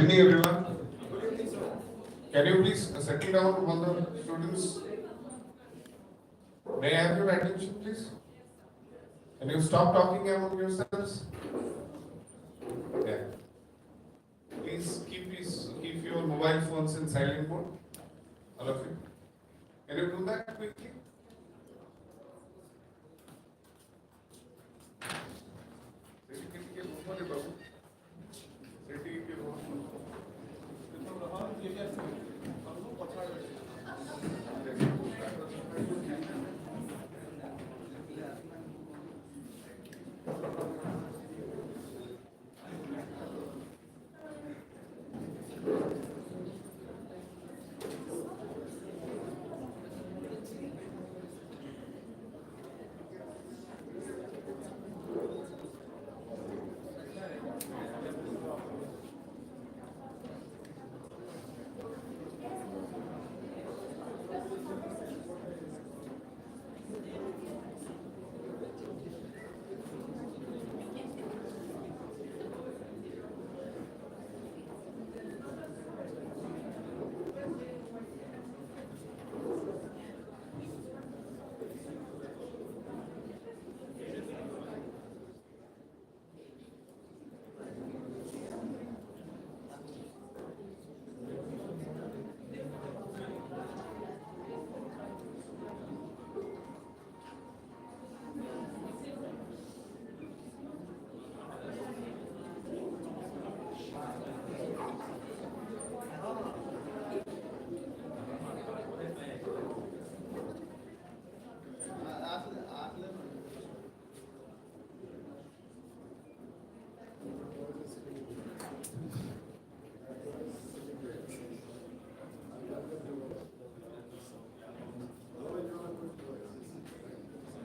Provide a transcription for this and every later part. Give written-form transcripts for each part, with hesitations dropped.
evening, everyone. Can you please settle down on the students? May I have your attention, please? Can you stop talking among yourselves? Yeah. Please keep your mobile phones in silent mode. All of you. Can you do that quickly?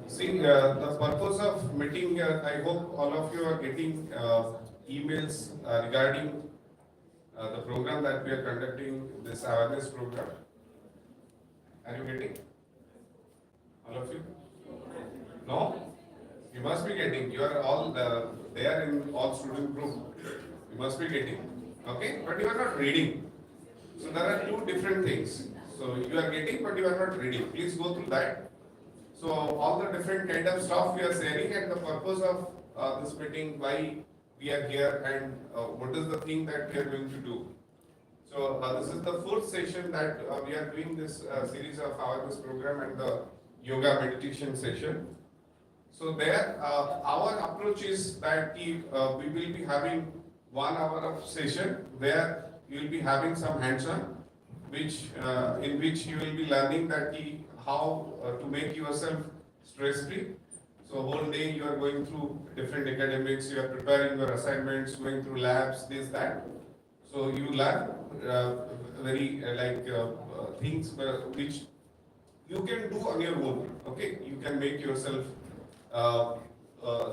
See, the purpose of meeting, I hope all of you are getting emails regarding the program that we are conducting, this awareness program. Are you getting? All of you? No? You must be getting. You are all there in all student group. You must be getting. Okay? But you are not reading. So there are two different things. So you are getting, but you are not reading. Please go through that. So all the different kind of stuff we are sharing, and the purpose of this meeting, why we are here, and what is the thing that we are going to do. So this is the fourth session that we are doing this series of awareness program and the yoga meditation session. So there our approach is that we will be having 1 hour of session where you will be having some hands-on, which in which you will be learning that how to make yourself stress-free. So whole day you are going through different academics, you are preparing your assignments, going through labs, this, that. So you learn very things which you can do on your own. Okay, you can make yourself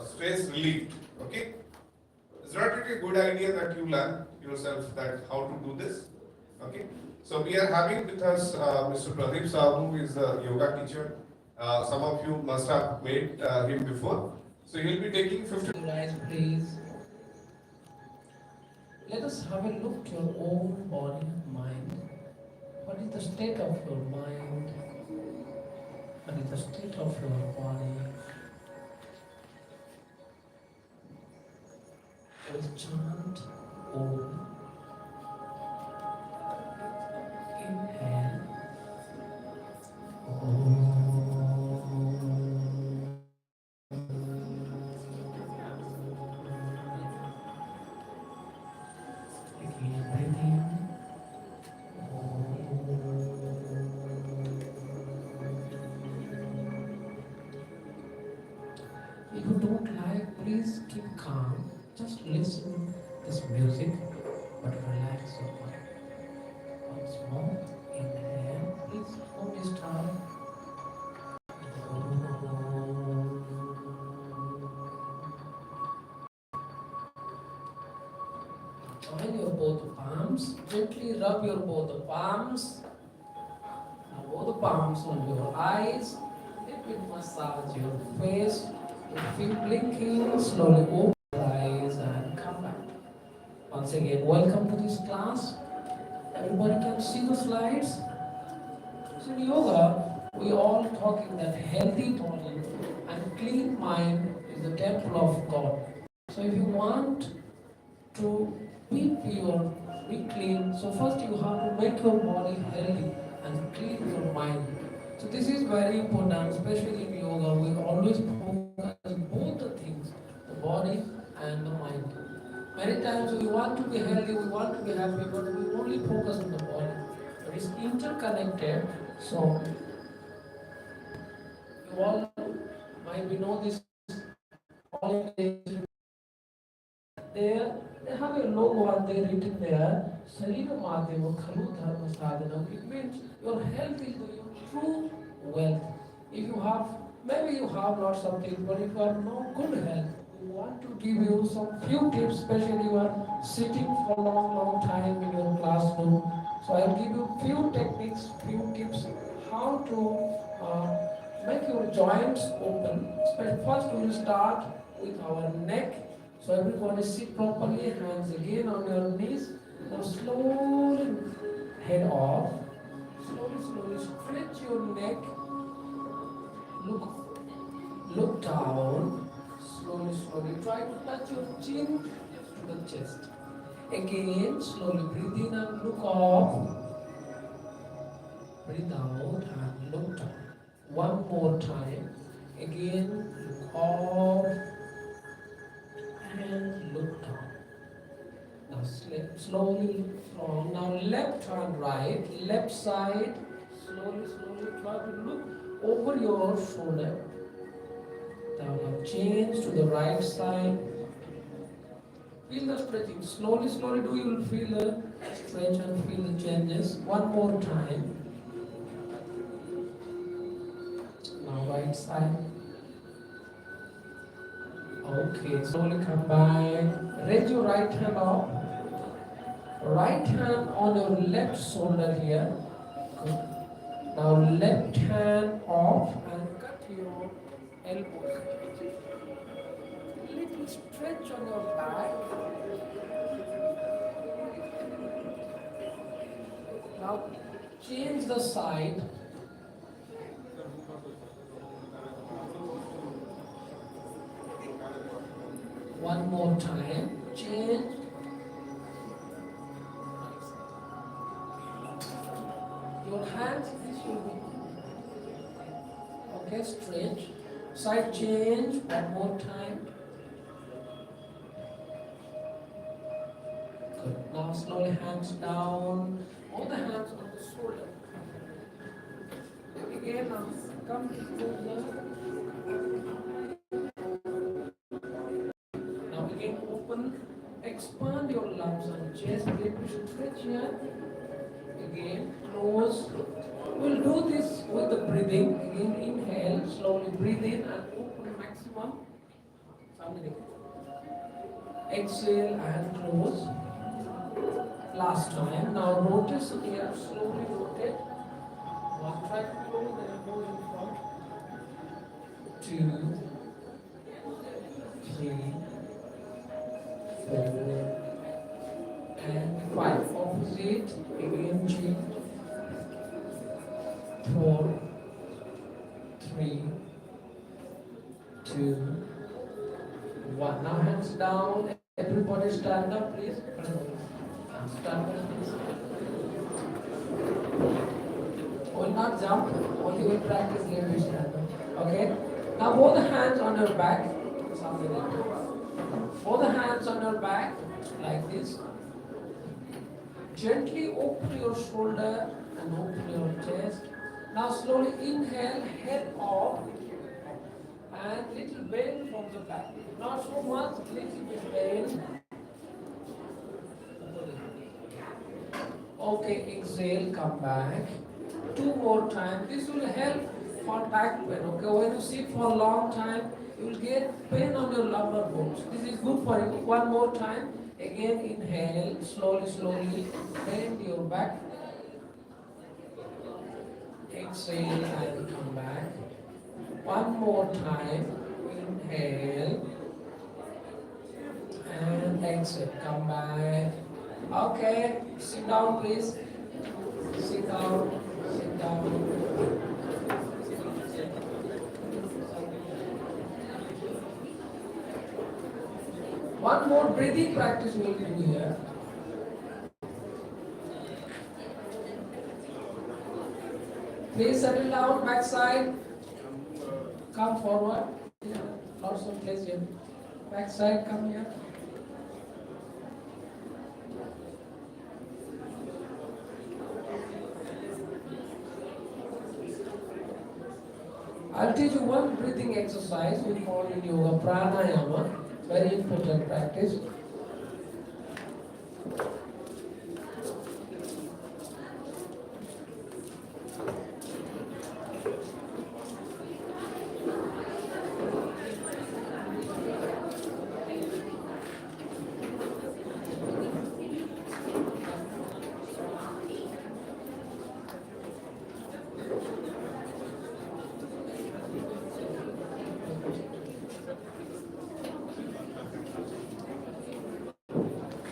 stress relieved. Okay, it's not really a good idea that you learn yourself that how to do this. Okay. So we are having with us Mr. Pradeep Sahu, who is a yoga teacher. Some of you must have met him before. So he will be taking 50. Guys, please. Let us have a look to your own body, mind. What is the state of your mind? What is the state of your body? Let's chant Om. Inhale. Om. Again, breathe in. Om. If you don't like, please keep calm. Just listen this music, but relax your body. Once more, inhale, please hold this time. Join your both palms, gently rub your both palms. Now both palms on your eyes, let me massage your face. If you blinking, slowly open your eyes and come back. Once Once again, welcome to this class. Everybody can see the slides. So in yoga, we all talking that healthy body and clean mind is the temple of God. So if you want to be pure, be clean, so first you have to make your body healthy and clean your mind. So this is very important, especially in yoga. We always focus on both the things, the body and the mind. Many times we want to be healthy, we want to be happy, but we only focus on the body. But it's interconnected. So you all might be know this all there they have a logo and they written there, Sarira Madhyama Khalu Dharma Sadhanam. It means your health is your true wealth. If you have, maybe you have lots of things, but if you have no good health, we want to give you some few tips, especially you are sitting for a long time in your classroom. So I'll give you few techniques, few tips, how to make your joints open. First we will start with our neck. So everybody sit properly, hands again on your knees. Now slowly head off. Slowly stretch your neck. Look down. Slowly try to touch your chin to the chest. Again, slowly breathe in and look off. Breathe out and look down. One more time. Again, look off and look down. Now slowly from now left and right, left side, slowly try to look over your shoulder. Now change to the right side. Feel the stretching. Slowly do you will feel the stretch and feel the changes. One more time. Now right side. Okay, slowly come back. Raise your right hand up. Right hand on your left shoulder here. Good. Now left hand off and cut your elbows. Little stretch on your back. Now change the side. One more time. Change. Your hands, this will be okay, stretch. Side change, one more time. Good. Now slowly hands down. All the hands on the shoulder. Again, now come together. Now again, open, expand your lungs and chest. Little stretch here. Again, close. We'll do this with the breathing. Again, inhale, slowly breathe in and open maximum. Exhale and close. Last time. Now rotate here, slowly rotate. One, try to close the elbows in front. 2, 3, 4, and 5. Opposite. Again, change. 4, 3, 2, 1. Now hands down. Everybody stand up, please. Stand up, please. Will not jump. Only will practice here. We stand up. Okay. Now both hands on your back. Something like that. Both hands on your back, like this. Gently open your shoulder and open your chest. Now slowly inhale, head off, and little bend from the back. Not so much, little bit bend. Okay, exhale, come back. 2 more times. This will help for back pain. Okay, when you sit for a long time, you will get pain on your lumbar bones. This is good for you. 1 more time. Again, inhale, slowly, bend your back. Exhale and come back. 1 more time. Inhale and exhale. Come back. Okay, sit down please. Sit down, sit down. One more breathing practice we will do here. Please settle down, back side. Come forward. Yeah, lots of place here. Back side, come here. I'll teach you one breathing exercise we call in yoga pranayama. Very important practice.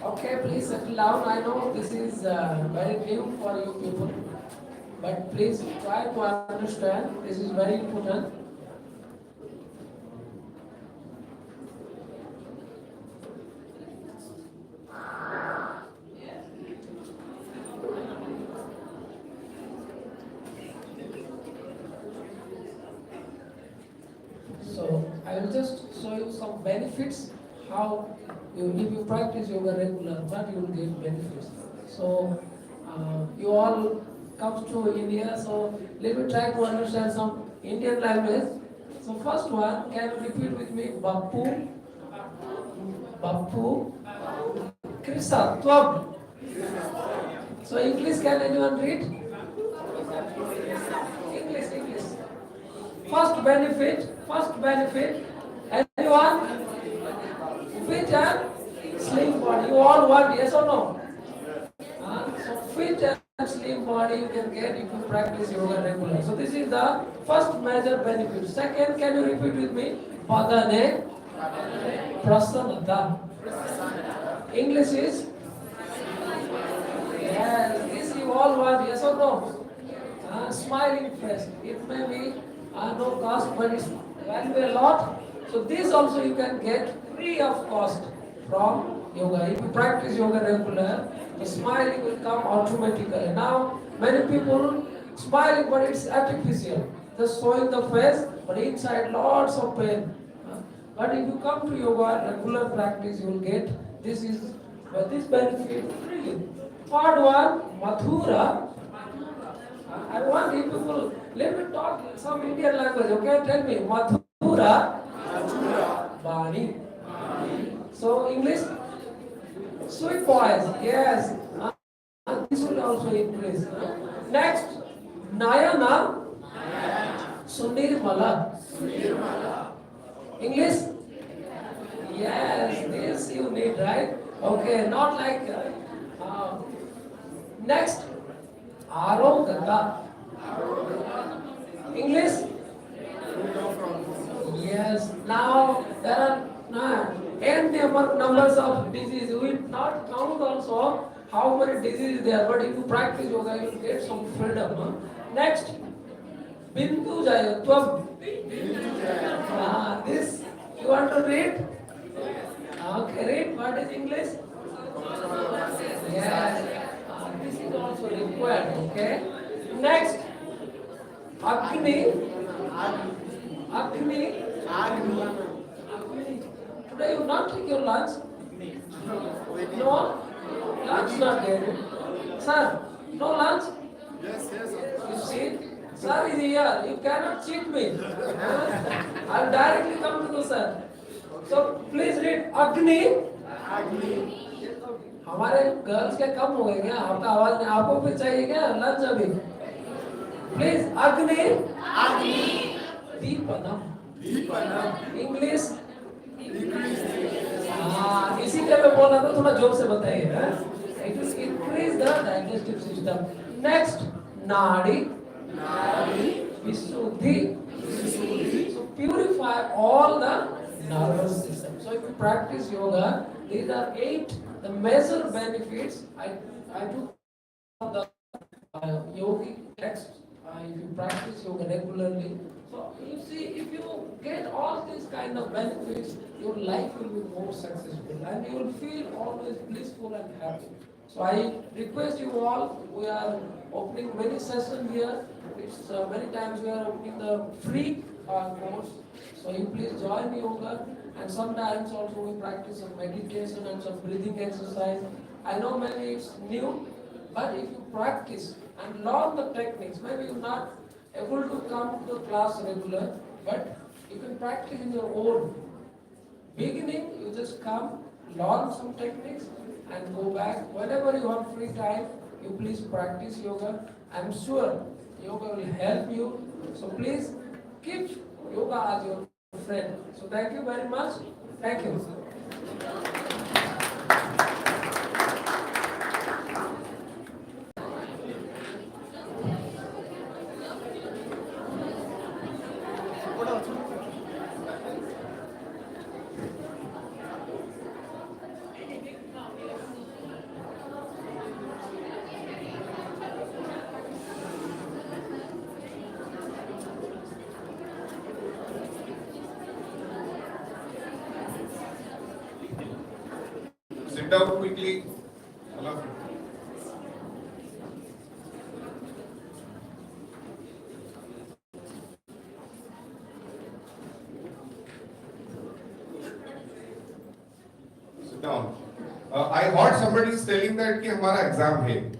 Okay, please settle down. I know this is very new for you people, but please try to understand. This is very important. So I will just show you some benefits. How if you practice yoga regular, what you will get benefits. So you all come to India, so let me try to understand some Indian language. So first one, can you repeat with me? Bappu, Bappu, Krisa, Twab. So English, can anyone read? English. First benefit. Anyone? Fit and slim body. You all want, yes or no? So fit and slim body you can get if you practice yoga regularly. So this is the first major benefit. Second, can you repeat with me? Padane prasannata. English is? Yes, this you all want, yes or no? Smiling face. It may be no cost, but it's value a lot. So this also you can get free of cost from yoga. If you practice yoga regular, the smiling will come automatically. Now many people smiling, but it's artificial. Just showing the face, but inside lots of pain. But if you come to yoga regular practice, you will get this benefit freely. Third one, Mathura. I want you people, let me talk some Indian language, okay? Tell me, Mathura, Bani. So English, sweet boys, yes. This will also increase. Next, Nayana, Sunirmala. English? Yes, this you need, right? Okay, not like next, Arogata. English? Yes. Now there are n numbers of diseases. We will not count also how many diseases there, but if you practice yoga, you will get some freedom. Next, Bindu Jaya. This you want to read? Okay, read. What is English? Yes. This is also required. Okay. Next, Agni. Today you not take your lunch? No? Lunch not there. Sir, no lunch? Yes. You see? Sir is here. You cannot cheat me. I'll directly come to the sir. So please read Agni. हमारे girls के कम हो गए क्या? आपका आवाज नहीं, आपको भी चाहिए क्या लंच अभी? प्लीज अग्नि दीपनम इंग्लिश इसी के मैं बोल रहा था, थोड़ा जोर से बताइए. It will increase the digestive system. Next, नाड़ी विशुद्धि. So purify all the nervous system. So if you practice yoga, these are 8 the major benefits I do the yogic text. If you practice yoga regularly, so you see, if you get all these kind of benefits, your life will be more successful and you will feel always blissful and happy. So I request you all, we are opening many sessions here. It's many times we are opening the free course. So you please join yoga, and sometimes also we practice some meditation and some breathing exercise. I know maybe it's new, but if you practice and learn the techniques, maybe you're not able to come to the class regular, but you can practice in your own. Beginning, you just come, learn some techniques, and go back. Whenever you have free time, you please practice yoga. I'm sure yoga will help you. So please keep yoga as your friend. So thank you very much. Thank you. Sit down quickly. All of you. Sit down. I heard somebody is telling that कि हमारा exam है.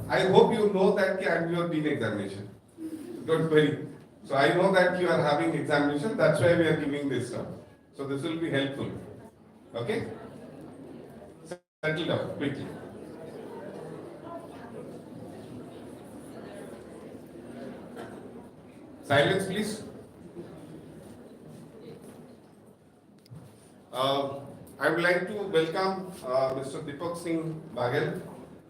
I hope you know that कि I'm your dean examination. Don't worry. So I know that you are having examination. That's why we are giving this stuff. So this will be helpful. Okay? Settle down quickly. Silence, please. I would like to welcome Mr. Deepak Singh Baghel.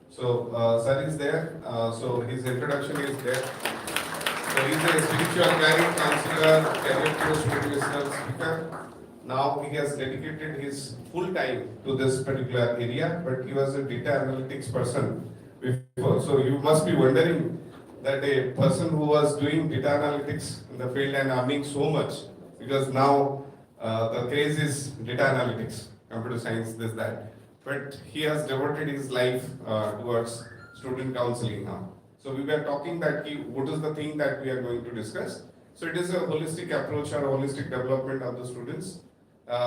So, sir is there. So, his introduction is there. So, he is a spiritual guide, counselor, career coach, motivational speaker. Now, he has dedicated his full time to this particular area, but he was a data analytics person before. So, you must be wondering that a person who was doing data analytics in the field and earning so much, because now the craze is data analytics, computer science, this, that. But he has devoted his life towards student counseling now. So we were talking that what is the thing that we are going to discuss. So it is a holistic approach or holistic development of the students.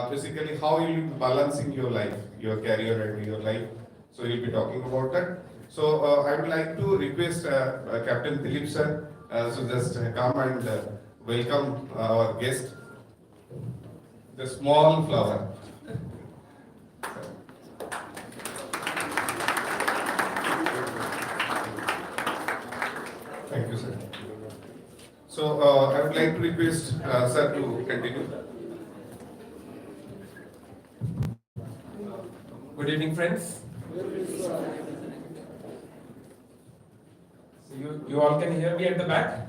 Basically how you will be balancing your life, your career and your life. So he'll be talking about that. So I would like to request Captain Dilip sir, so just come and welcome our guest, the small flower. Thank you, sir. So I would like to request sir to continue. Good evening, friends. So you all can hear me at the back?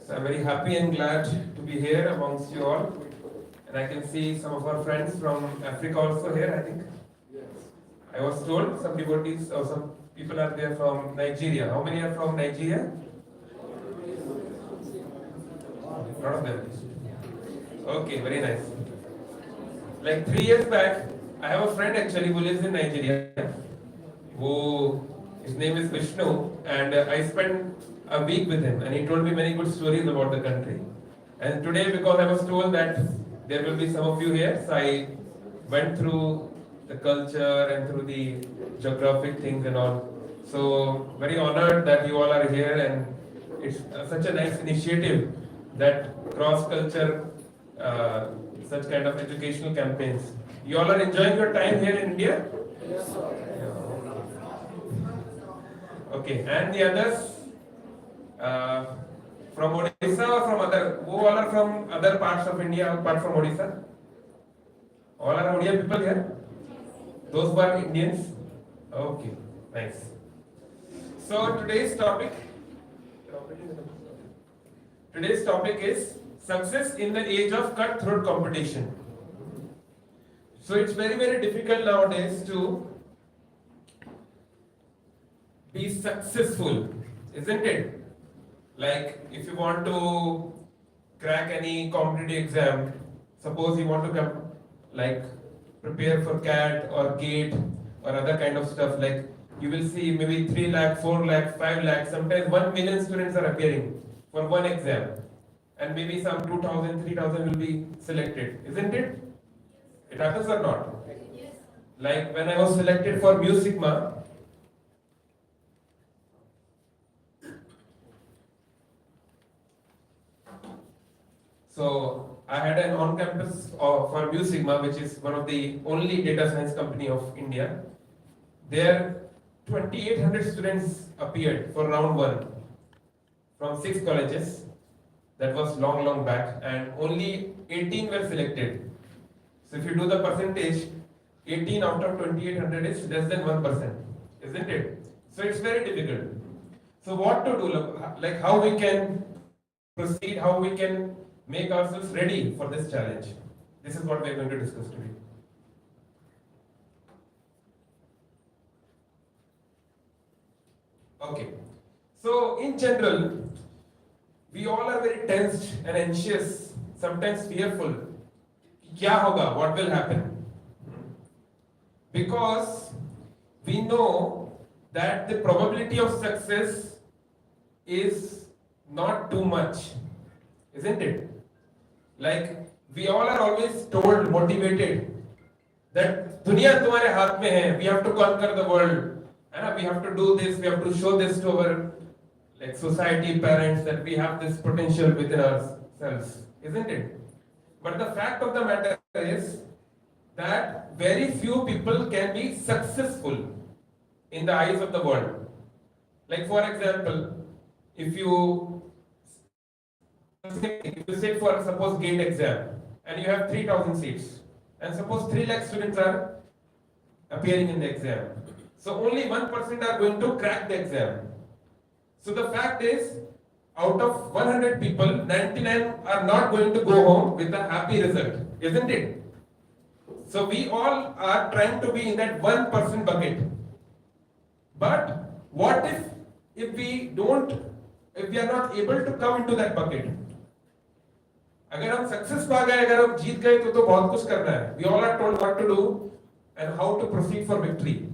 So I'm very happy and glad to be here amongst you all. And I can see some of our friends from Africa also here, I think. I was told some devotees or some people are there from Nigeria. How many are from Nigeria? A lot of them. Okay, very nice. Like 3 years back, I have a friend actually who lives in Nigeria, his name is Vishnu, and I spent a week with him, and he told me many good stories about the country. And today, because I was told that there will be some of you here, so I went through the culture and through the geographic things and all. So very honored that you all are here, and it's such a nice initiative that cross-culture, such kind of educational campaigns. You all are enjoying your time here in India? Yes, sir. Okay, and the others from Odisha or from other? Who all are from other parts of India apart from Odisha? All are Odia people here? Those who are Indians? Okay, nice. So today's topic is success in the age of cutthroat competition. So it's very, very difficult nowadays to be successful, isn't it? Like if you want to crack any competitive exam, suppose you want to come, like prepare for CAT or GATE or other kind of stuff, like you will see maybe 3 lakh, 4 lakh, 5 lakh, sometimes 1 million students are appearing for one exam, and maybe some 2,000, 3,000 will be selected, isn't it? It happens or not? Like when I was selected for Mu Sigma, so I had an on-campus for Mu Sigma, which is one of the only data science company of India. There 2,800 students appeared for round 1 from 6 colleges. That was long, long back, and only 18 were selected. So if you do the percentage, 18 out of 2,800 is less than 1%, isn't it? So it's very difficult. So what to do, like how we can proceed, how we can make ourselves ready for this challenge. This is what we are going to discuss today. Okay. So in general, we all are very tensed and anxious, sometimes fearful. Kya hoga? What will happen? Because we know that the probability of success is not too much, isn't it? Like we all are always told, motivated that दुनिया तुम्हारे हाथ में है. We have to conquer the world. And we have to do this. We have to show this to our like society, parents, that we have this potential within ourselves, isn't it? But the fact of the matter is that very few people can be successful in the eyes of the world. Like for example, if you sit for suppose GATE exam and you have 3,000 seats, and suppose 3 lakh students are appearing in the exam, so only 1% are going to crack the exam. So the fact is, out of 100 people, 99 are not going to go home with a happy result, isn't it? So we all are trying to be in that 1% bucket. But what if we are not able to come into that bucket? अगर हम success पा गए, अगर हम जीत गए, तो बहुत कुछ करना है. We all are told what to do and how to proceed for victory.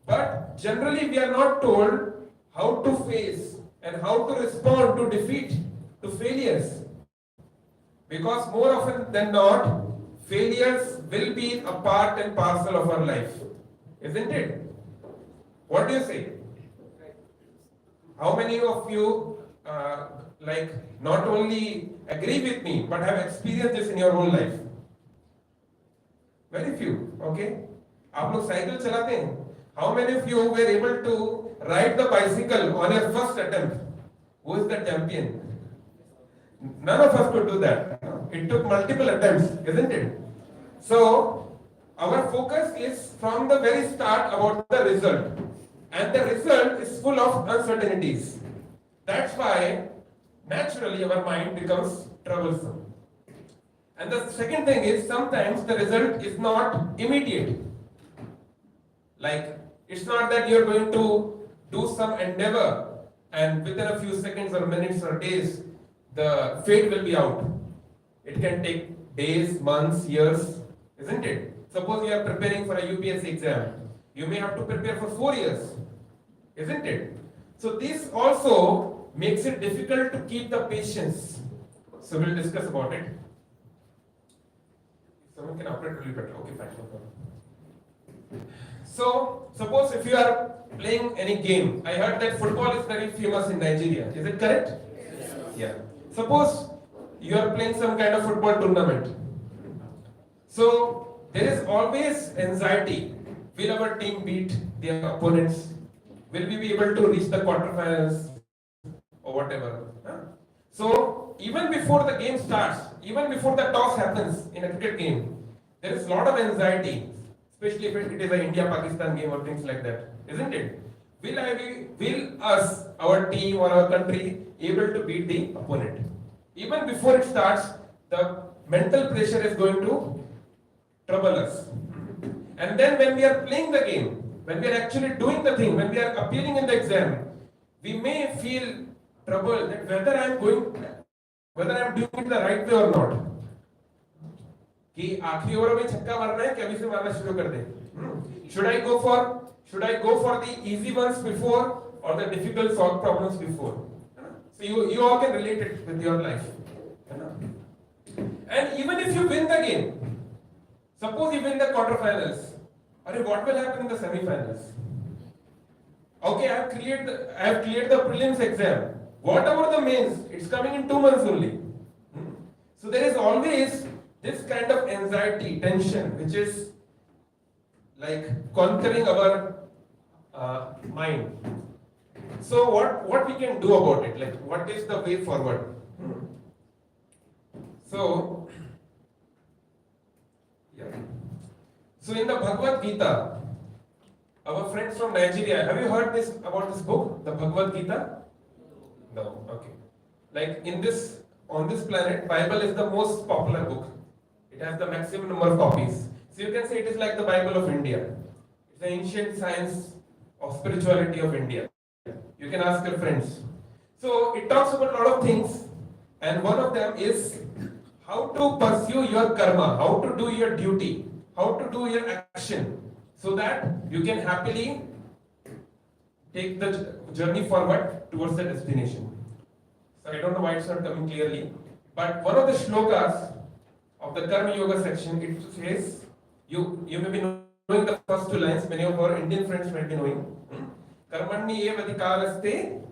But generally we are not told how to face and how to respond to defeat, to failures. Because more often than not, failures will be a part and parcel of our life, isn't it? What do you say? How many of you like not only agree with me but have experienced this in your own life? Very few, okay? आप लोग cycle चलाते हैं? How many of you were able to ride the bicycle on your first attempt? Who is the champion? None of us could do that. It took multiple attempts, isn't it? So, our focus is from the very start about the result. And the result is full of uncertainties. That's why, naturally, our mind becomes troublesome. And the second thing is, sometimes the result is not immediate. Like, it's not that you're going to do some endeavor and within a few seconds or minutes or days, the fate will be out. It can take days, months, years, isn't it? Suppose you are preparing for a UPSC exam. You may have to prepare for 4 years, isn't it? So this also makes it difficult to keep the patience. So we'll discuss about it. Someone can operate a little better. Okay, fine, no problem. So, suppose if you are playing any game, I heard that football is very famous in Nigeria. Is it correct? Yes. Yeah. Suppose you are playing some kind of football tournament. So, there is always anxiety. Will our team beat their opponents? Will we be able to reach the quarterfinals or whatever? Huh? So, even before the game starts, even before the toss happens in a cricket game, there is a lot of anxiety. Especially if it is an India-Pakistan game or things like that, isn't it? Will us, our team or our country, able to beat the opponent? Even before it starts, the mental pressure is going to trouble us. And then when we are playing the game, when we are actually doing the thing, when we are appearing in the exam, we may feel troubled that whether I am doing it the right way or not. कि आखिरी over में छक्का मारना है कि अभी से मारना शुरू कर दें? Should I go for the easy ones before or the difficult solve problems before? So you all can relate it with your life. And even if you win the game, suppose you win the quarterfinals, what will happen in the semi-finals? Okay, I have cleared the prelims exam. What about the mains? It's coming in 2 months only. So there is always this kind of anxiety, tension, which is like conquering our mind. So what we can do about it? Like, what is the way forward? So, yeah. So in the Bhagavad-Gita, our friends from Nigeria, have you heard about this book, the Bhagavad-Gita? No, okay. Like on this planet, Bible is the most popular book. It has the maximum number of copies. So you can say it is like the Bible of India. It's the ancient science of spirituality of India. You can ask your friends. So it talks about a lot of things, and one of them is how to pursue your karma, how to do your duty, how to do your action, so that you can happily take the journey forward towards the destination. So I don't know why it's not coming clearly, but one of the shlokas of the Karma Yoga section, it says, you may be knowing the first 2 lines, many of our Indian friends might be knowing. Karmanni eva adhikaraste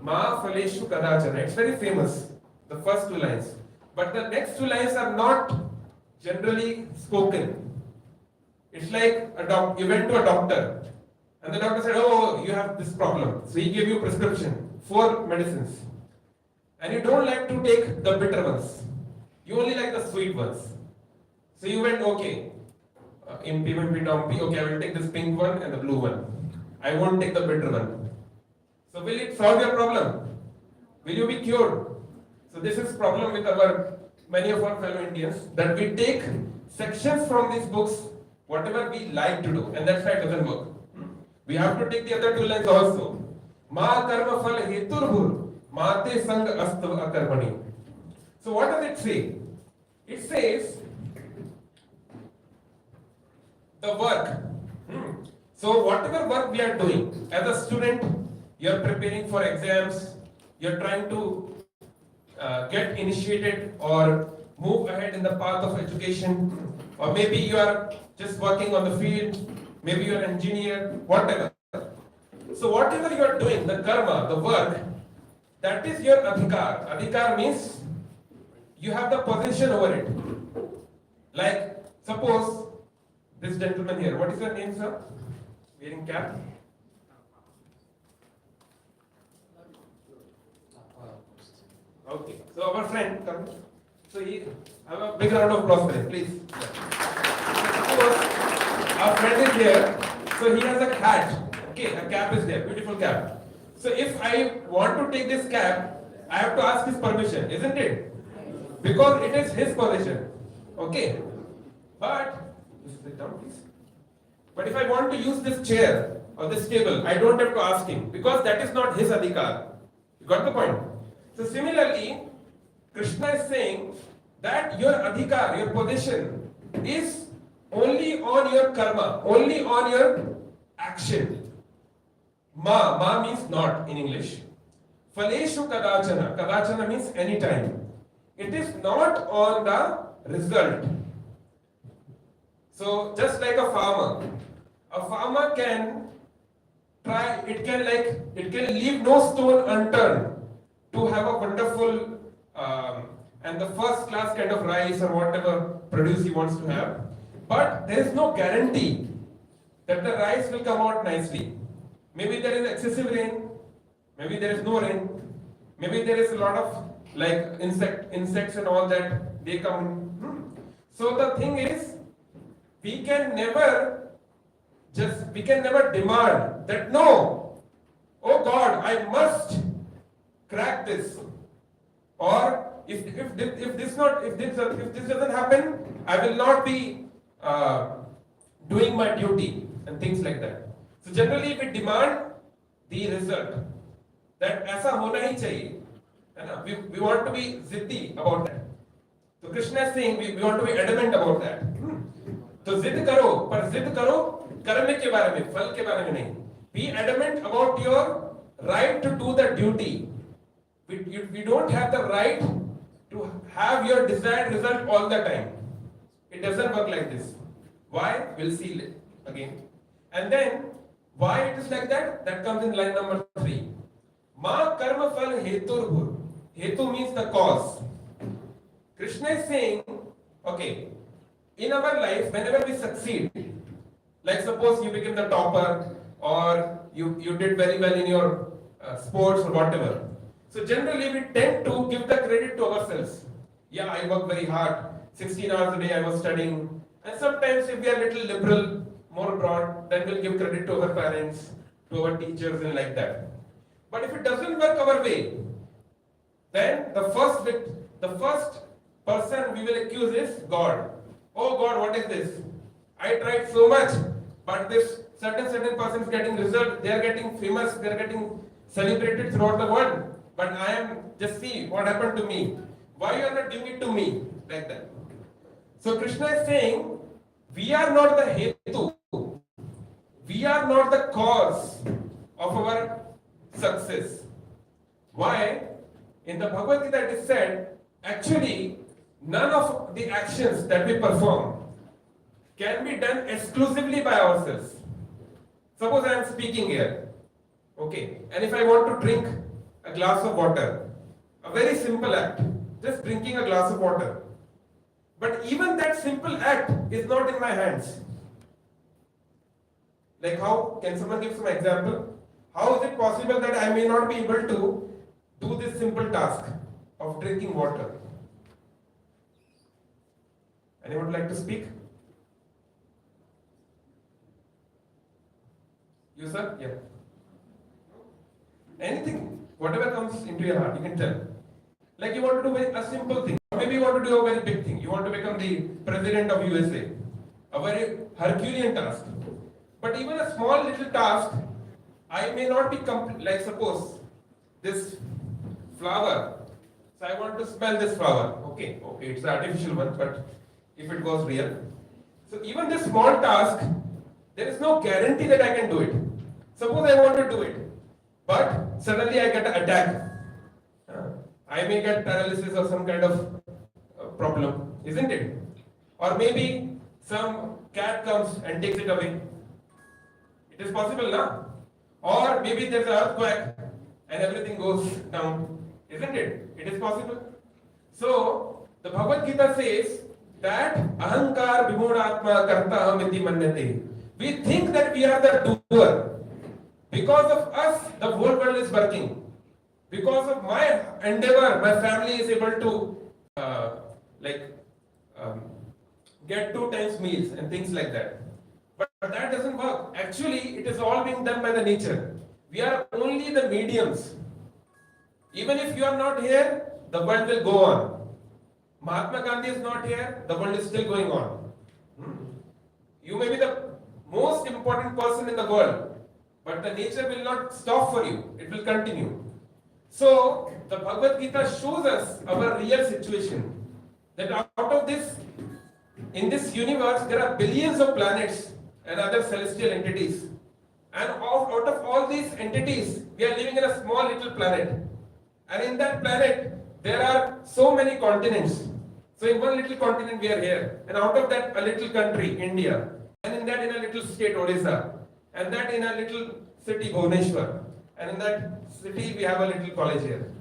ma phaleshu kadachana. It's very famous, the first 2 lines. But the next 2 lines are not generally spoken. It's like you went to a doctor and the doctor said, oh, you have this problem. So he gave you a prescription, 4 medicines. And you don't like to take the bitter ones. You only like the sweet ones. So you went, okay, okay, I will take this pink one and the blue one. I won't take the bitter one. So will it solve your problem? Will you be cured? So this is problem with many of our fellow Indians, that we take sections from these books, whatever we like to do, and that's why it doesn't work. We have to take the other 2 lines also. Ma karma phal heturbhur, mate sang astav akarmani. So what does it say? It says the work. So whatever work we are doing, as a student, you are preparing for exams, you are trying to get initiated or move ahead in the path of education, or maybe you are just working on the field, maybe you are an engineer, whatever. So whatever you are doing, the karma, the work, that is your adhikar. Adhikar means you have the possession over it. Like, suppose this gentleman here, what is your name, sir? Wearing cap? Okay, so our friend comes. So he, have a big round of applause for him, please. Suppose our friend is here, so he has a hat. Okay, a cap is there, beautiful cap. So if I want to take this cap, I have to ask his permission, isn't it? Because it is his possession. Okay, but sit down, please. But if I want to use this chair or this table, I don't have to ask him, because that is not his adhikar. You got the point? So similarly, Krishna is saying that your adhikar, your possession, is only on your karma, only on your action. Ma means not in English. Phaleshu kadachana. Kadachana means anytime. It is not on the result. So just like a farmer can try, it can leave no stone unturned to have a wonderful and the first class kind of rice or whatever produce he wants to have. But there is no guarantee that the rice will come out nicely. Maybe there is excessive rain, maybe there is no rain, maybe there is a lot of like insects and all that, they come. So the thing is, we can never demand that no, oh God, I must crack this, or if this doesn't happen, I will not be uh, doing my duty and things like that. So generally we demand the result that ऐसा होना ही चाहिए, है ना? We want to be ziddi about that. So Krishna is saying we want to be adamant about that. तो जिद करो, पर जिद करो करने के बारे में, फल के बारे में नहीं. Be adamant about your right to do the duty. We don't have the right to have your desired result all the time. It doesn't work like this. Why? We'll see again. And then, why it is like that? That comes in line number 3. Ma karma phal heturvur. Hetu means the cause. Krishna is saying, okay, in our life, whenever we succeed, like suppose you became the topper or you did very well in your sports or whatever. So generally we tend to give the credit to ourselves. Yeah, I worked very hard. 16 hours a day I was studying. And sometimes if we are a little liberal, more broad, then we'll give credit to our parents, to our teachers and like that. But if it doesn't work our way, then the first person we will accuse is God. Oh God, what is this? I tried so much, but this certain person is getting result, they are getting famous, they are getting celebrated throughout the world. But I am, just see what happened to me. Why you are not doing it to me? Like that. So Krishna is saying, we are not the hetu. We are not the cause of our success. Why? In the Bhagavad-Gita it is said, actually, none of the actions that we perform can be done exclusively by ourselves. Suppose I am speaking here, okay, and if I want to drink a glass of water, a very simple act, just drinking a glass of water. But even that simple act is not in my hands. Like how, can someone give some example? How is it possible that I may not be able to do this simple task of drinking water? Anyone would like to speak? You sir? Yeah. Anything, whatever comes into your heart, you can tell. Like you want to do a simple thing, or maybe you want to do a very big thing. You want to become the president of USA, a very Herculean task. But even a small little task, I may not be like suppose this flower. So I want to smell this flower. Okay, it's an artificial one, but if it was real. So even this small task, there is no guarantee that I can do it. Suppose I want to do it, but suddenly I get an attack. I may get paralysis or some kind of problem, isn't it? Or maybe some cat comes and takes it away. It is possible, na? Or maybe there's an earthquake and everything goes down, isn't it? It is possible. So the Bhagavad-Gita says that ahankar vimudhatma karta hamiti manyate. We think that we are the doer. Because of us, the whole world is working. Because of my endeavor, my family is able to get 2 times meals and things like that. But that doesn't work. Actually, it is all being done by the nature. We are only the mediums. Even if you are not here, the world will go on. Mahatma Gandhi is not here, the world is still going on. You may be the most important person in the world, but the nature will not stop for you. It will continue. So, the Bhagavad-Gita shows us our real situation. That out of this, in this universe, there are billions of planets and other celestial entities. And out of all these entities, we are living in a small little planet. And in that planet, there are so many continents. So in one little continent we are here. And out of that, a little country, India. And in that, in a little state, Odisha. And that in a little city, Bhubaneswar. And in that city, we have a little college here.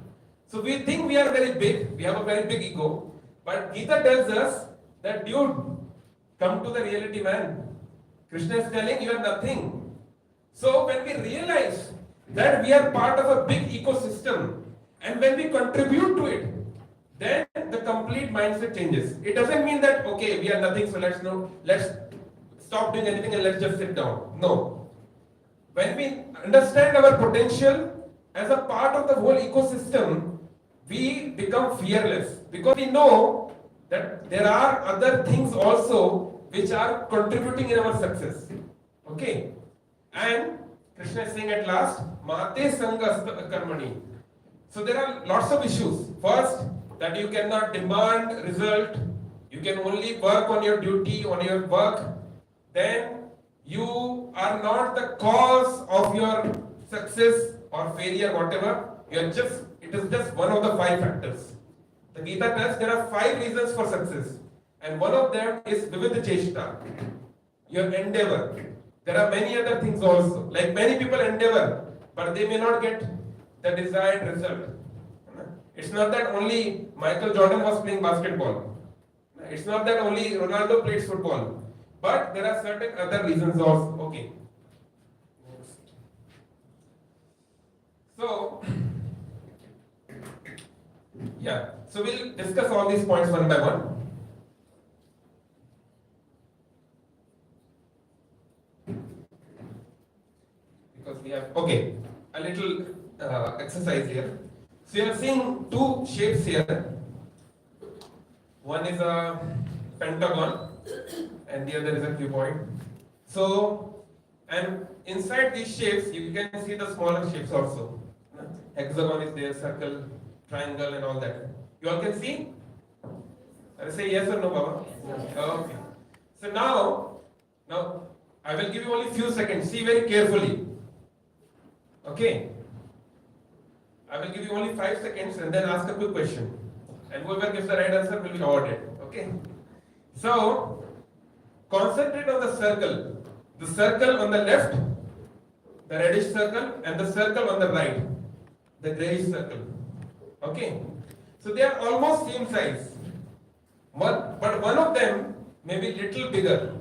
So we think we are very big. We have a very big ego. But Gita tells us that, dude, come to the reality, man. Krishna is telling you are nothing. So when we realize that we are part of a big ecosystem, and when we contribute to it, then the complete mindset changes. It doesn't mean that, okay, we are nothing, so let's stop doing anything and let's just sit down. No. When we understand our potential as a part of the whole ecosystem, we become fearless because we know that there are other things also which are contributing in our success. Okay? And Krishna is saying at last, Mate Sangas Karmani. So there are lots of issues. First, that you cannot demand result. You can only work on your duty, on your work. Then you are not the cause of your success or failure, whatever. It is just one of the 5 factors. The Gita tells there are 5 reasons for success. And one of them is Vividha Cheshta, your endeavor. There are many other things also. Like many people endeavor, but they may not get the desired result. It's not that only Michael Jordan was playing basketball. It's not that only Ronaldo plays football. But there are certain other reasons also. Okay. So, yeah. So we'll discuss all these points one by one. Because we have, okay, a little exercise here. So you are seeing 2 shapes here. One is a pentagon and the other is a cuboid. So, and inside these shapes you can see the smaller shapes also. Hexagon is there, circle, triangle and all that. You all can see? I will say yes or no, Baba? Yes. Okay. So now I will give you only few seconds. See very carefully. Okay. I will give you only 5 seconds and then ask a quick question. And whoever gives the right answer will be awarded. Okay. So concentrate on the circle. The circle on the left, the reddish circle, and the circle on the right, the grayish circle. Okay. So they are almost same size. But one of them may be little bigger.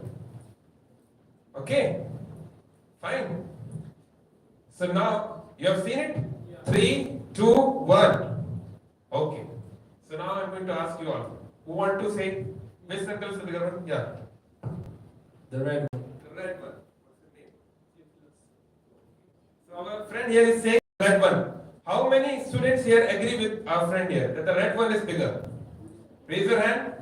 Okay. Fine. So now you have seen it? 3, 2, 1. Okay. So now I'm going to ask you all. Who want to say which circle is the bigger one? Yeah. The red one. The red one. What's the name? So our friend here is saying red one. How many students here agree with our friend here that the red one is bigger? Raise your hand.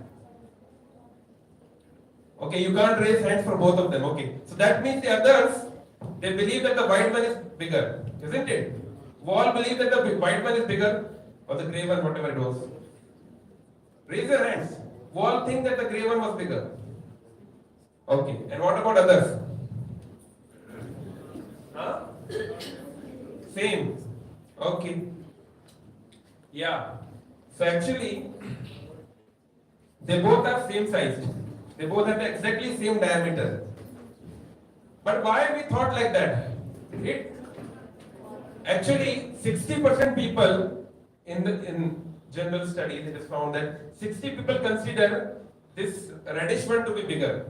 Okay, you can't raise hands for both of them. Okay. So that means the others, they believe that the white one is bigger, isn't it? We all believe that the white one is bigger or the grey one, whatever it was. Raise your hands. We all think that the grey one was bigger. Okay. And what about others? Huh? Same. Okay. Yeah. So actually, they both are same sized. They both have exactly same diameter. But why we thought like that? Actually 60% people in general studies, it is found that 60 people consider this reddish one to be bigger.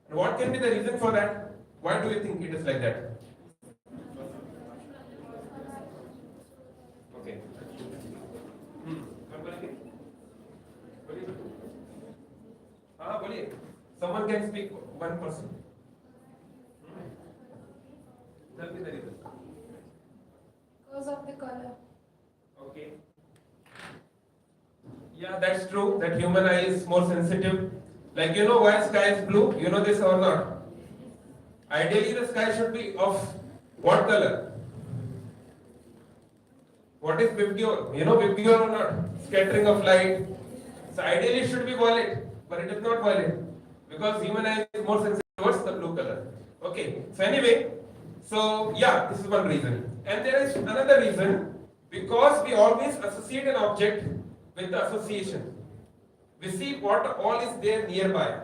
And what can be the reason for that? Why do you think it is like that? Okay. Someone can speak, one person. Tell me the reason. Because of the color. Okay. Yeah, that's true. That human eye is more sensitive. Like, you know why sky is blue? You know this or not? Ideally, the sky should be of what color? What is Vibgyor? You know Vibgyor or not? Scattering of light. So ideally, it should be violet, but it is not violet because human eye is more sensitive towards the blue color. Okay. So anyway, so yeah, this is one reason. And there is another reason, because we always associate an object with the association. We see what all is there nearby,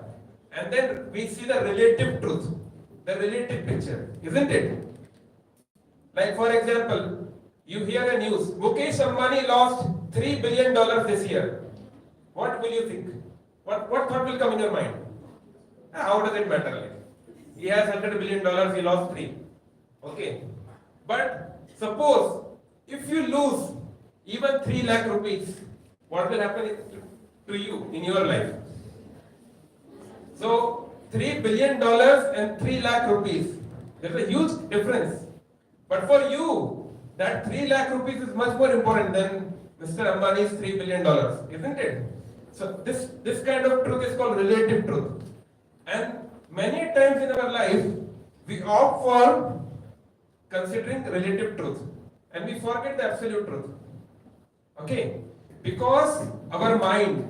and then we see the relative truth, the relative picture, isn't it? Like for example, you hear a news, Mukesh Ambani lost $3 billion this year. What will you think? What thought will come in your mind? How does it matter? Like, he has $100 billion, he lost 3. Okay. But suppose if you lose even 3 lakh rupees, what will happen to you in your life? So $3 billion and 3 lakh rupees, there's a huge difference. But for you, that 3 lakh rupees is much more important than Mr. Ambani's $3 billion, isn't it? So this kind of truth is called relative truth. And many times in our life, we opt for considering relative truth and we forget the absolute truth. Okay? Because our mind,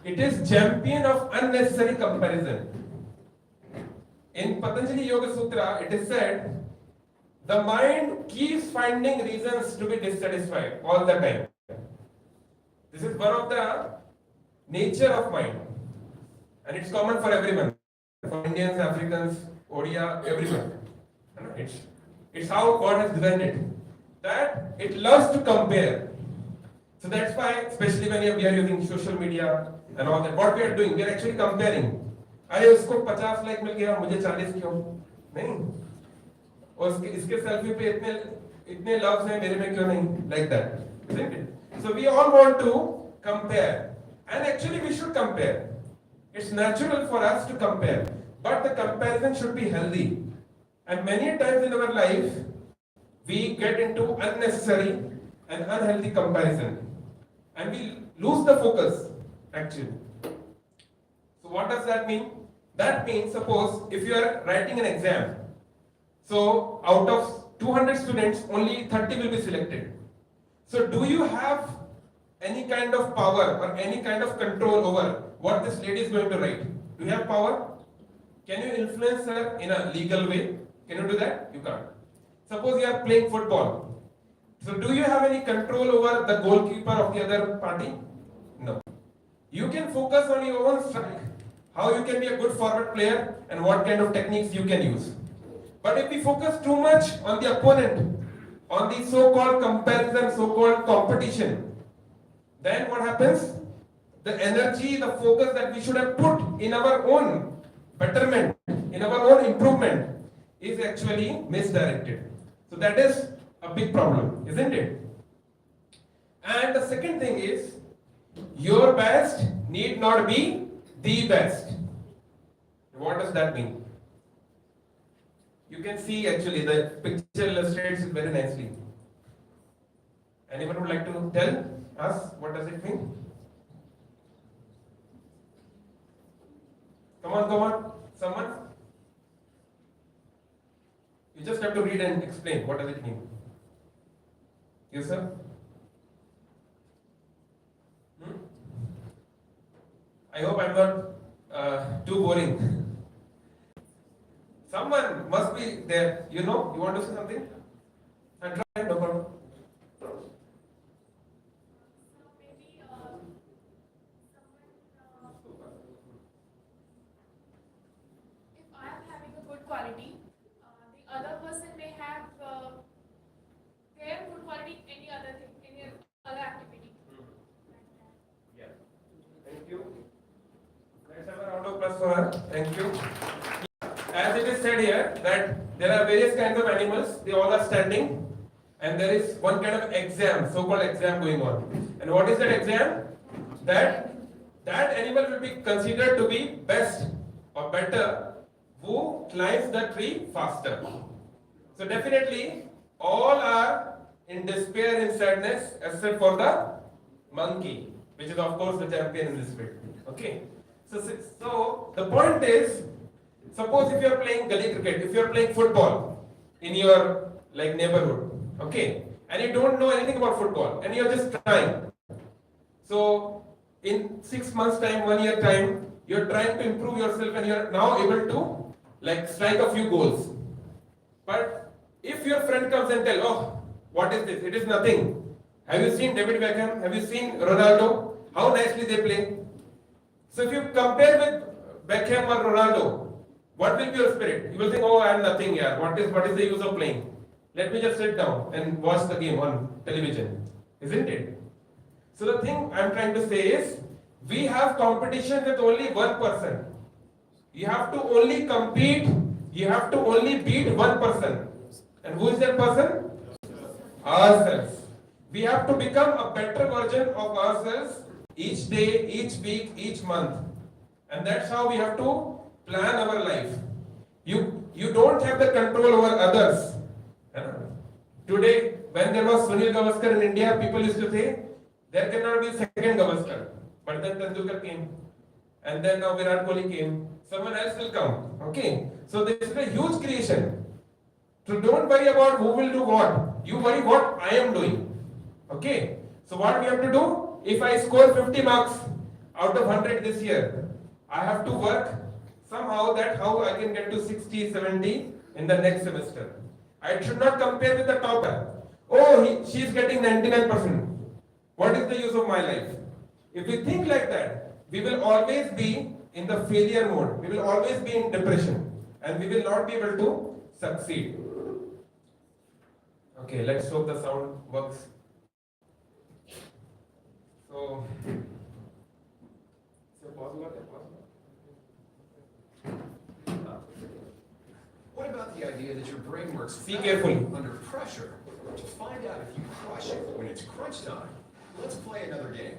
it is champion of unnecessary comparison. In Patanjali Yoga Sutra, it is said, the mind keeps finding reasons to be dissatisfied all the time. This is one of the nature of mind. And it's common for everyone. For Indians, Africans, Odia, everyone. It's how God has designed it. That it loves to compare. So that's why, especially when we are using social media and all that, what we are doing, we are actually comparing. अरे उसको 50 like मिल गया मुझे 40 क्यों नहीं और इसके selfie पे इतने लव्स हैं मेरे में क्यों नहीं like that, isn't it? So we all want to compare and actually we should compare. It's natural for us to compare, but the comparison should be healthy. And many times in our life we get into unnecessary and unhealthy comparison and we lose the focus actually. So what does that mean? That means, suppose if you are writing an exam, so out of 200 students, only 30 will be selected. So do you have any kind of power or any kind of control over what this lady is going to write? Do you have power? Can you influence her in a legal way? Can you do that? You can't. Suppose you are playing football. So do you have any control over the goalkeeper of the other party? No. You can focus on your own strike, how you can be a good forward player and what kind of techniques you can use. But if we focus too much on the opponent, on the so-called comparison, so-called competition, then what happens? The energy, the focus that we should have put in our own betterment, in our own improvement, is actually misdirected. So that is a big problem, isn't it? And the second thing is, your best need not be the best. What does that mean? You can see actually the picture illustrates it very nicely. Anyone would like to tell us what does it mean? Come on, someone? You just have to read and explain what does it mean. Yes, sir? I hope I'm not too boring. Someone must be there. You know, you want to say something? And try, no problem. Maybe if I am having a good quality, the other person may have their good quality any other thing, any other activity. Yeah. Thank you. Let's have a round of applause for her. Thank you. As it is said here that there are various kinds of animals, they all are standing and there is one kind of exam, so-called exam going on. And what is that exam? That animal will be considered to be best or better who climbs the tree faster. So definitely all are in despair and sadness except for the monkey, which is of course the champion in this field. Okay. So the point is, suppose if you are playing gully cricket, if you are playing football in your neighborhood, okay, and you don't know anything about football and you are just trying. So in 6 months time, 1 year time, you are trying to improve yourself and you are now able to strike a few goals. But if your friend comes and tell, oh, what is this? It is nothing. Have you seen David Beckham? Have you seen Ronaldo? How nicely they play. So if you compare with Beckham or Ronaldo, what will be your spirit? You will think, oh, I am nothing here. What is the use of playing? Let me just sit down and watch the game on television. Isn't it? So the thing I am trying to say is, we have competition with only one person. You have to only compete, you have to only beat one person. And who is that person? Ourselves. We have to become a better version of ourselves each day, each week, each month. And that's how we have to plan our life. You don't have the control over others. Today, when there was Sunil Gavaskar in India, people used to say, there cannot be second Gavaskar. But then Tendulkar came. and then now Virat Kohli came, someone else will come. Okay, so this is a huge creation. So don't worry about who will do what. You worry what I am doing. Okay, so what we have to do? If I score 50 marks out of 100 this year, I have to work somehow that how I can get to 60, 70 in the next semester. I should not compare with the topper. Oh, she is getting 99%. What is the use of my life? If we think like that, we will always be in the failure mode. We will always be in depression. And we will not be able to succeed. Okay, let's hope the sound works. So What about the idea that your brain works Be better careful. under pressure? To find out if you crush it when it's crunch time, let's play another game.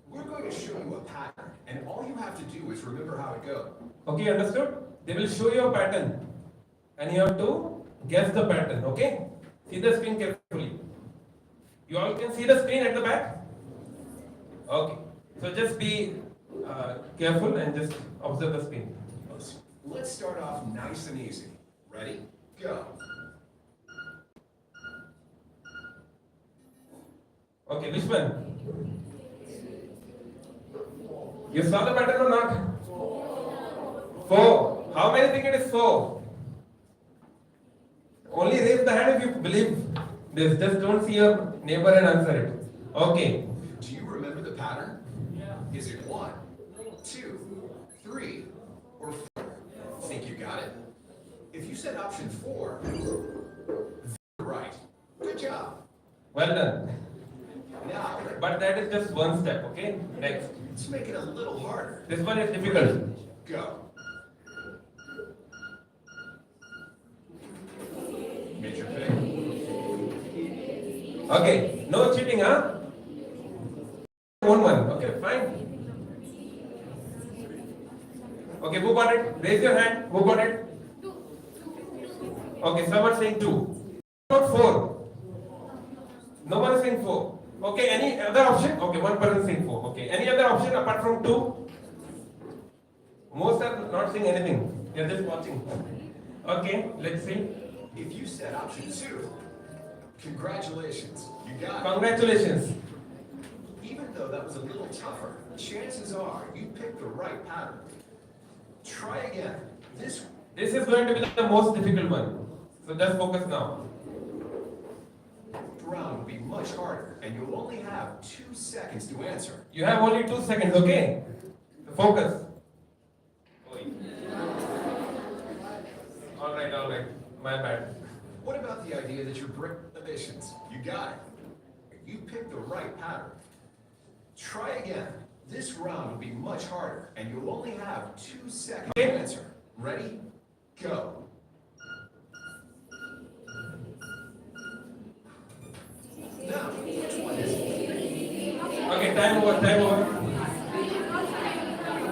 We're going to show you a pattern, and all you have to do is remember how it goes. Okay, understood? They will show you a pattern and you have to guess the pattern, okay? See the screen carefully. You all can see the screen at the back? Okay, so just be careful and just observe the screen. Let's start off nice and easy. Ready? Go. Okay, which one? You saw the pattern or not? 4. How many think it is 4? Only raise the hand if you believe this. Just don't see your neighbor and answer it. Okay. Do you remember the pattern? Yeah. Is it 1, 2, 3, or 4? Think you got it? If you said option 4, you're right. Good job. Well done. Now, But that is just one step, okay? Next. let's make it a little harder. This one is difficult. Go. Make your pick. Okay, no cheating, huh? One. Okay, fine. Okay, who got it? Raise your hand. Who got it? Okay, someone saying 2. Not 4. No one is saying 4. Okay, any other option? Okay, one person saying 4. Okay, any other option apart from 2? Most are not saying anything. They are just watching. Okay, let's see. If you said option 2, congratulations, you got it. Congratulations. Even though that was a little tougher, chances are you picked the right pattern. Try again. This This is going to be the most difficult one. So just focus now. round will be much harder, and you'll only have 2 seconds to answer. You have only 2 seconds, okay? So focus. Alright. My bad. What about the idea that your brain emissions? You got it. You picked the right pattern. Try again. This round will be much harder, and you'll only have 2 seconds to Okay. answer. Ready? Go. Now, which one is it? Okay, time over.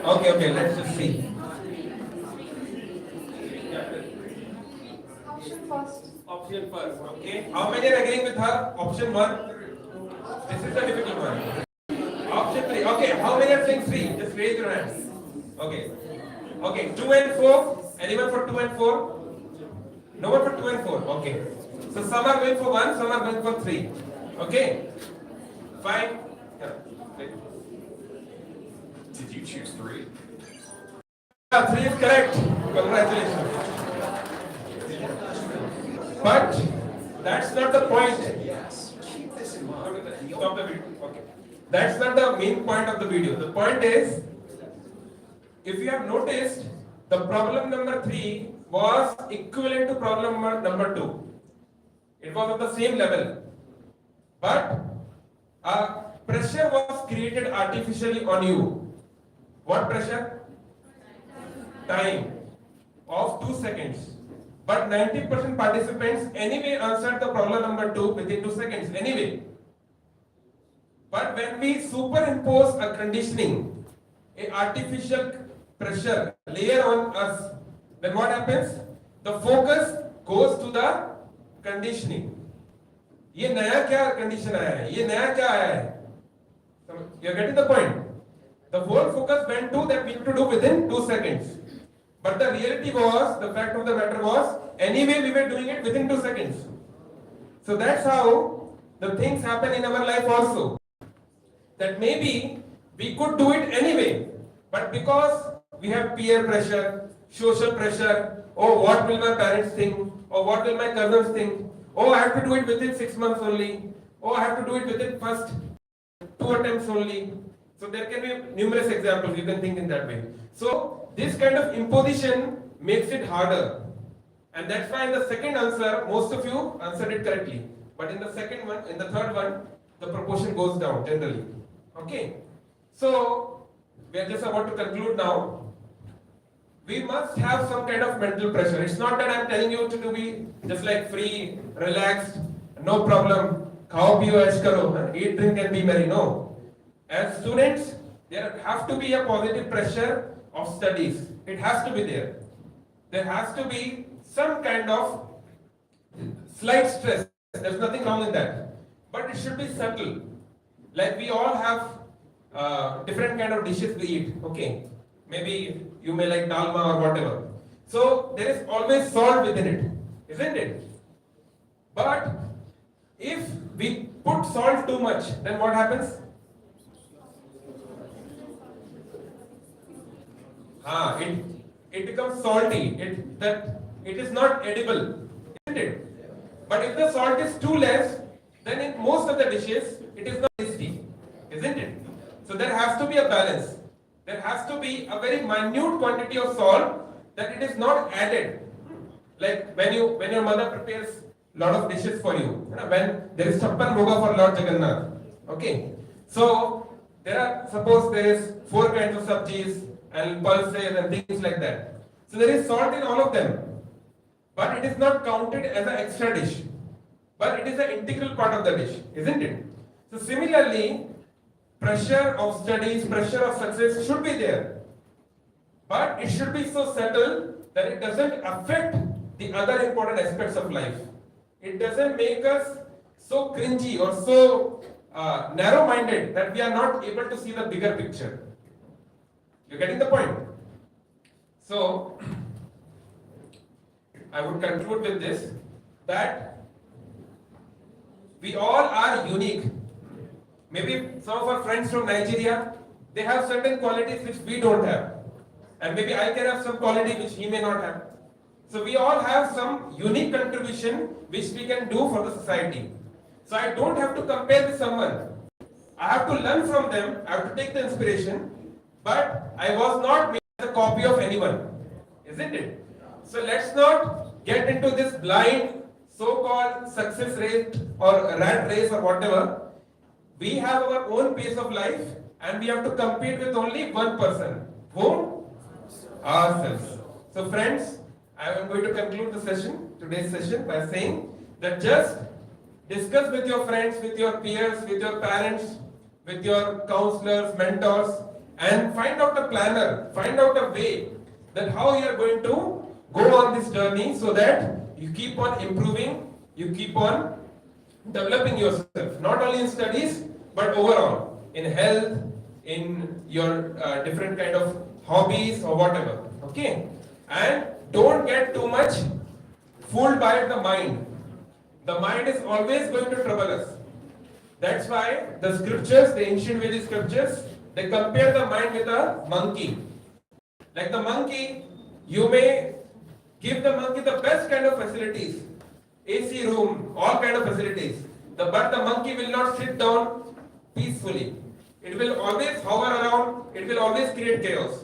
Okay, let's just see. Option first, okay? How many are agreeing with her? Option 1. This is the difficult one. Option 3. Okay, how many are saying 3? Just raise your hands. Okay. Okay, 2 and 4. Anyone for 2 and 4? No one for 2 and 4. Okay. So some are going for 1, some are going for 3. Okay? Fine. Yeah. Did you choose 3? Yeah, 3 is correct. Congratulations. But that's not the point. Yes. Keep this in mind. Stop the video. Okay. That's not the main point of the video. The point is, if you have noticed, the problem number 3 was equivalent to problem number 2. It was at the same level. But pressure was created artificially on you. What pressure? Time of 2 seconds. But 90% participants anyway answered the problem number 2 within 2 seconds anyway. But when we superimpose a conditioning, a artificial pressure layer on us, then what happens? The focus goes to the conditioning. ये नया क्या condition आया है? ये नया क्या आया है? You are getting the point? The whole focus went to that we have to do within 2 seconds. But the reality was, the fact of the matter was, anyway we were doing it within 2 seconds. So that's how the things happen in our life also. That maybe we could do it anyway, but because we have peer pressure, social pressure, oh what will my parents think, or what will my cousins think, oh I have to do it within 6 months only, oh I have to do it within first 2 attempts only. So there can be numerous examples, you can think in that way. So this kind of imposition makes it harder. And that's why in the second answer, most of you answered it correctly. But in the second one, in the third one, the proportion goes down generally. Okay. So we are just about to conclude now. We must have some kind of mental pressure. It's not that I'm telling you to be just like free, relaxed, no problem. Khao piyo aish karo, eat, drink and be merry. No. As students, there have to be a positive pressure of studies. It has to be there. There has to be some kind of slight stress. There's nothing wrong in that. But it should be subtle. Like we all have different kind of dishes we eat. Okay. Maybe you may like dalma or whatever. So there is always salt within it. Isn't it? But if we put salt too much, then what happens? It becomes salty. It is not edible, isn't it? But if the salt is too less, then in most of the dishes it is not tasty, isn't it? So there has to be a balance. There has to be a very minute quantity of salt that it is not added. Like when your mother prepares a lot of dishes for you, when there is chappan bhoga for Lord Jagannath. Okay, so suppose there is 4 kinds of sabjis and pulses and things like that. So there is salt in all of them, but it is not counted as an extra dish, but it is an integral part of the dish, isn't it? So similarly, pressure of studies, pressure of success should be there, but it should be so subtle that it doesn't affect the other important aspects of life. It doesn't make us so cringy or so narrow-minded that we are not able to see the bigger picture. You're getting the point? So, I would conclude with this, that we all are unique. Maybe some of our friends from Nigeria, they have certain qualities which we don't have. And maybe I can have some quality which he may not have. So we all have some unique contribution which we can do for the society. So I don't have to compare with someone. I have to learn from them, I have to take the inspiration, but I was not made as a copy of anyone. Isn't it? So let's not get into this blind so-called success rate or rat race or whatever. We have our own pace of life and we have to compete with only one person. Whom? Ourselves. So friends, I am going to conclude the session, today's session, by saying that just discuss with your friends, with your peers, with your parents, with your counselors, mentors, and find out a planner, find out a way that how you are going to go on this journey so that you keep on improving, you keep on developing yourself, not only in studies, but overall, in health, in your different kind of hobbies or whatever, okay? And don't get too much fooled by the mind. The mind is always going to trouble us. That's why the scriptures, the ancient Vedic scriptures, they compare the mind with a monkey. Like the monkey, you may give the monkey the best kind of facilities, AC room, all kind of facilities. But the monkey will not sit down peacefully. It will always hover around, it will always create chaos.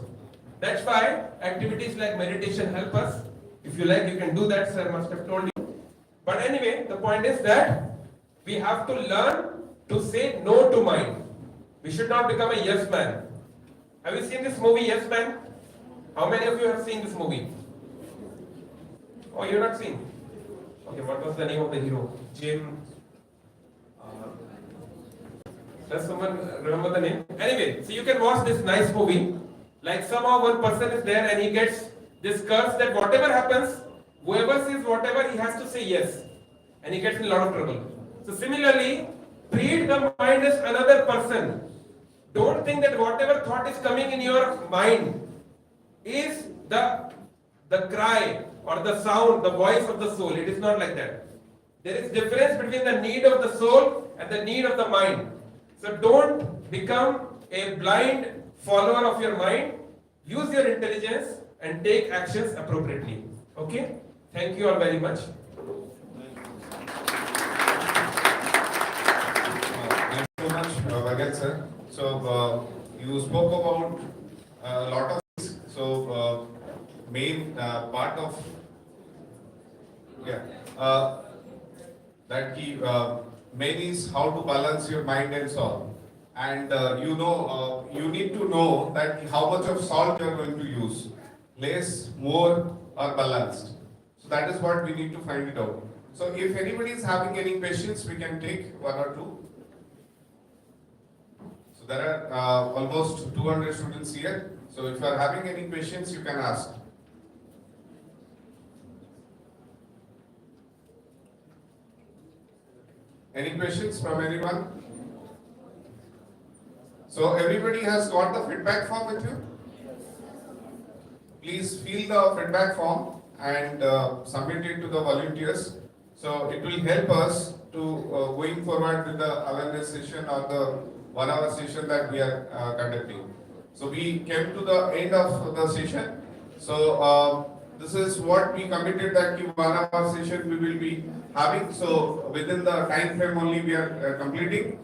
That's why activities like meditation help us. If you like, you can do that, sir must have told you. But anyway, the point is that we have to learn to say no to mind. We should not become a yes man. Have you seen this movie, Yes Man? How many of you have seen this movie? Oh, you're not seen? Okay, what was the name of the hero? Jim. Does someone remember the name? Anyway, so you can watch this nice movie. Like somehow one person is there and he gets this curse that whatever happens, whoever says whatever, he has to say yes. And he gets in a lot of trouble. So similarly, treat the mind as another person. Don't think that whatever thought is coming in your mind is the cry or the sound, the voice of the soul. It is not like that. There is difference between the need of the soul and the need of the mind. So don't become a blind follower of your mind. Use your intelligence and take actions appropriately. Okay? Thank you all very much. Thank you so much, Bhagat sir. So you spoke about a lot of things. So main part of that key main is how to balance your mind and soul. And you need to know that how much of salt you are going to use, less, more, or balanced. So that is what we need to find it out. So if anybody is having any questions, we can take one or two. So there are almost 200 students here. So if you are having any questions, you can ask. Any questions from anyone? So everybody has got the feedback form with you? Please fill the feedback form and submit it to the volunteers. So it will help us to going forward with the awareness session or the 1 hour session that we are conducting. So we came to the end of the session. So this is what we committed that 1 hour session we will be having. So within the time frame only we are completing.